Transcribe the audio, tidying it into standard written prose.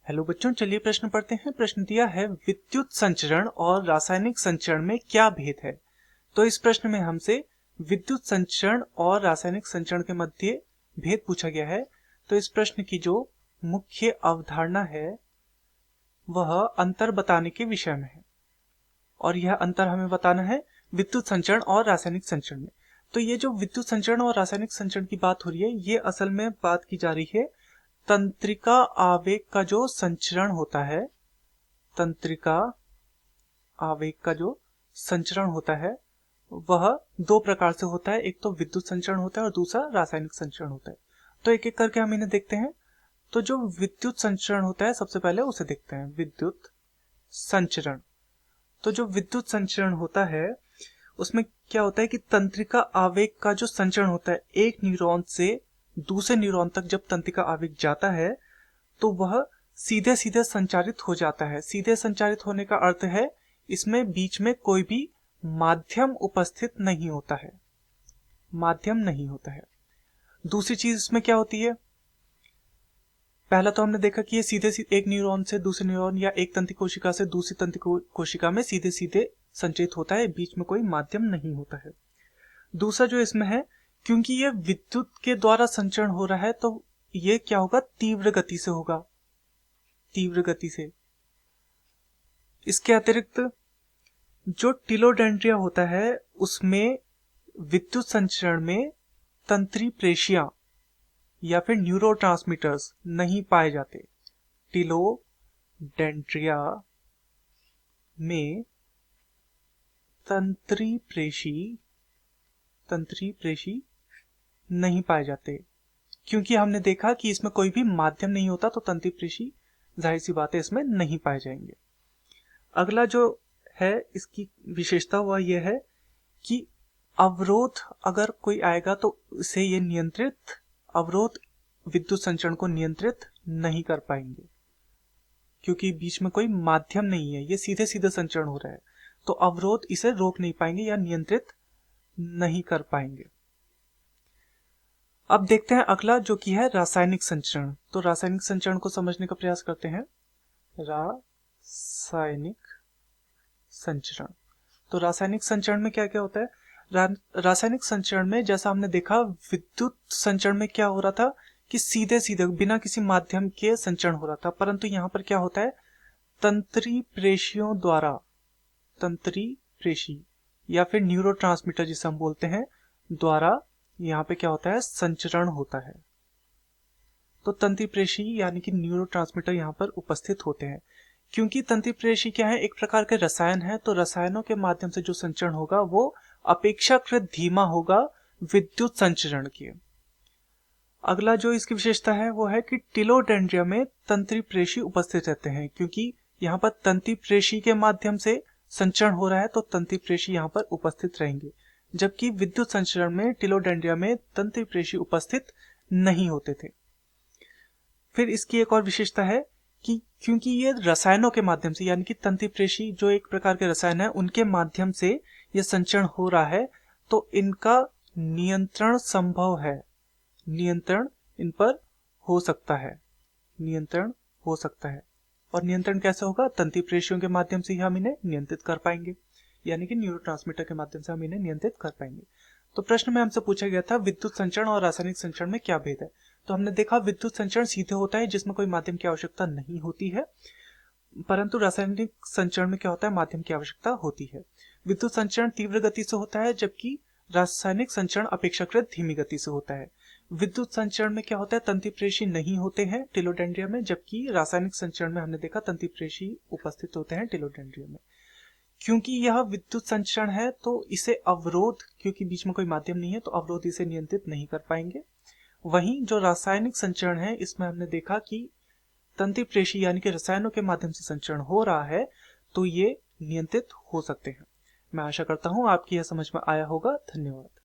Hello बच्चों, चलिए प्रश्न पढ़ते हैं। प्रश्न दिया है विद्युत संचरण और रासायनिक संचरण में क्या भेद है। तो इस प्रश्न में हमसे विद्युत संचरण और रासायनिक संचरण के मध्य भेद पूछा गया है। तो इस प्रश्न की जो मुख्य अवधारणा है वह अंतर बताने के विषय में है, और यह अंतर हमें बताना है विद्युत संचरण और रासायनिक संचरण में। तो ये जो विद्युत संचरण और रासायनिक संचरण की बात हो रही है, ये असल में बात की जा रही है तंत्रिका आवेग का जो संचरण होता है। तंत्रिका आवेग का जो संचरण होता है वह दो प्रकार से होता है। एक तो विद्युत संचरण होता है और दूसरा रासायनिक संचरण होता है। तो एक एक करके हम इन्हें देखते हैं। तो जो विद्युत संचरण होता है, सबसे पहले उसे देखते हैं, विद्युत संचरण। तो जो विद्युत संचरण होता है उसमें क्या होता है कि तंत्रिका आवेग का जो संचरण होता है, एक न्यूरॉन से दूसरे न्यूरॉन तक जब तंत्रिका आवेग जाता है तो वह सीधे सीधे संचारित हो जाता है। सीधे संचारित होने का अर्थ है इसमें बीच में कोई भी माध्यम उपस्थित नहीं होता है, माध्यम नहीं होता है। दूसरी चीज इसमें क्या होती है, पहला तो हमने देखा कि ये सीधे सीधे एक न्यूरॉन से दूसरे न्यूरॉन या एक तंत्रिका कोशिका से दूसरी तंत्रिका कोशिका में सीधे सीधे संचरित होता है, बीच में कोई माध्यम नहीं होता है। दूसरा जो इसमें है, क्योंकि ये विद्युत के द्वारा संचरण हो रहा है तो ये क्या होगा, तीव्र गति से होगा, तीव्र गति से। इसके अतिरिक्त जो टिलोडेंड्रिया होता है उसमें विद्युत संचरण में तंत्री प्रेशियां या फिर न्यूरोट्रांसमीटर्स नहीं पाए जाते। टिलोडेंड्रिया में तंत्री प्रेशी नहीं पाए जाते, क्योंकि हमने देखा कि इसमें कोई भी माध्यम नहीं होता, तो तंत्री प्रेशी जाहिर सी बात है इसमें नहीं पाए जाएंगे। अगला जो है इसकी विशेषता वह यह है कि अवरोध अगर कोई आएगा तो इसे ये नियंत्रित, अवरोध विद्युत संचरण को नियंत्रित नहीं कर पाएंगे, क्योंकि बीच में कोई माध्यम नहीं है, ये सीधे सीधे संचरण हो रहा है, तो अवरोध इसे रोक नहीं पाएंगे या नियंत्रित नहीं कर पाएंगे। अब देखते हैं अगला जो कि है रासायनिक संचरण। तो रासायनिक संचरण को समझने का प्रयास करते हैं। रासायनिक संचरण, तो रासायनिक संचरण में क्या क्या होता है। रासायनिक संचरण में जैसा हमने देखा विद्युत संचरण में क्या हो रहा था कि सीधे सीधे बिना किसी माध्यम के संचरण हो रहा था, परंतु यहां पर क्या होता है, तंत्री प्रेशियों द्वारा, तंत्री प्रेशी या फिर न्यूरोट्रांसमीटर जिसे हम बोलते हैं द्वारा यहाँ पे क्या होता है, संचरण होता है। तो तंत्री प्रेशी यानी कि न्यूरोट्रांसमीटर यहाँ पर उपस्थित होते हैं। क्योंकि तंत्री प्रेशी क्या है, एक प्रकार के रसायन है, तो रसायनों के माध्यम से जो संचरण होगा वो अपेक्षाकृत धीमा होगा विद्युत संचरण के। अगला जो इसकी विशेषता है वो है कि टिलोडेंड्रिया में तंत्री प्रेशी उपस्थित रहते हैं, क्योंकि यहाँ पर तंत्री प्रेशी के माध्यम से संचरण हो रहा है तो तंत्री प्रेशी यहाँ पर उपस्थित रहेंगे, जबकि विद्युत संचरण में टिलोडेंड्रिया में तंत्री प्रेशी उपस्थित नहीं होते थे। फिर इसकी एक और विशेषता है कि क्योंकि ये रसायनों के माध्यम से, यानी कि तंत्री प्रेशी जो एक प्रकार के रसायन है उनके माध्यम से ये संचरण हो रहा है, तो इनका नियंत्रण संभव है, नियंत्रण इन पर हो सकता है, नियंत्रण हो सकता है। और नियंत्रण कैसे होगा, तंत्री प्रेशियों के माध्यम से ही हम इन्हें नियंत्रित कर पाएंगे, यानी कि न्यूरोट्रांसमीटर के माध्यम से हम इन्हें नियंत्रित कर पाएंगे। तो प्रश्न में हमसे पूछा गया था विद्युत संचरण और रासायनिक संचरण में क्या भेद है। तो हमने देखा विद्युत संचरण सीधे होता है जिसमें कोई माध्यम की आवश्यकता नहीं होती है, परंतु रासायनिक संचरण में क्या होता है, माध्यम की आवश्यकता होती है। विद्युत संचरण तीव्र गति से होता है जबकि रासायनिक संचरण अपेक्षाकृत धीमी गति से होता है। विद्युत संचरण में क्या होता है, तंत्री प्रेशी नहीं होते हैं टिलोडेंड्रिया में, जबकि रासायनिक संचरण में हमने देखा तंत्री प्रेशी उपस्थित होते हैं टिलोडेंड्रिया में। क्योंकि यह विद्युत संचरण है तो इसे अवरोध, क्योंकि बीच में कोई माध्यम नहीं है तो अवरोध इसे नियंत्रित नहीं कर पाएंगे। वहीं जो रासायनिक संचरण है इसमें हमने देखा कि तंत्री प्रेशी यानी कि रसायनों के माध्यम से संचरण हो रहा है तो ये नियंत्रित हो सकते हैं। मैं आशा करता हूं आपकी यह समझ में आया होगा। धन्यवाद।